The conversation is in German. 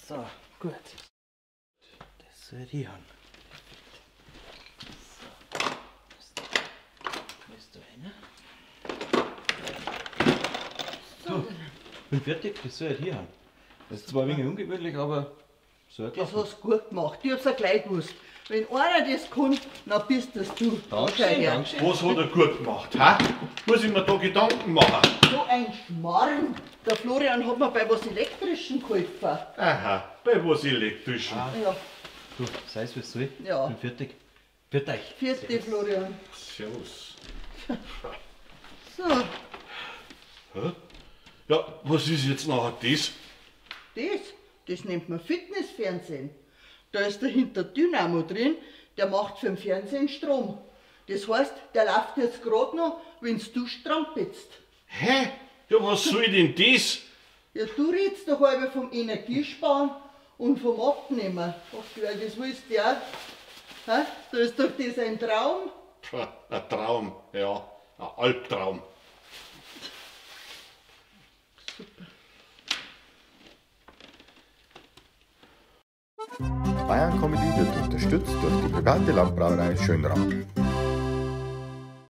So, gut. Das soll die haben. So, ist da einer? So, bin fertig, das soll die haben. Das ist zwar ein wenig ungewöhnlich, aber so hat Das hast du gut gemacht. Ich hab's ja gleich gewusst. Wenn einer das kann, dann bist das du. Dankeschön, dankeschön. Was hat er gut gemacht? Ha? Muss ich mir da Gedanken machen? So ein Schmarrn. Der Florian hat mir bei was Elektrischen geholfen. Aha, bei was Elektrischen. Ja, Du, sei es wie es soll. Ja. Bin fertig. Für euch. vierte Florian. Servus. So, Hä? Ja, was ist jetzt nachher das? das nennt man Fitnessfernsehen. Da ist dahinter Dynamo drin, der macht für den Fernsehen Strom. Das heißt, der läuft jetzt gerade noch, wenn du strampelst. Hä? Ja, was soll denn das? Ja, du redest doch halber vom Energiesparen und vom Abnehmen. Ach, ja, das willst du ja. Hä? Da ist doch das ein Traum. Pah, ein Traum, ja, ein Albtraum. Bayern Comedy wird unterstützt durch die private Landbrauerei Schönrau.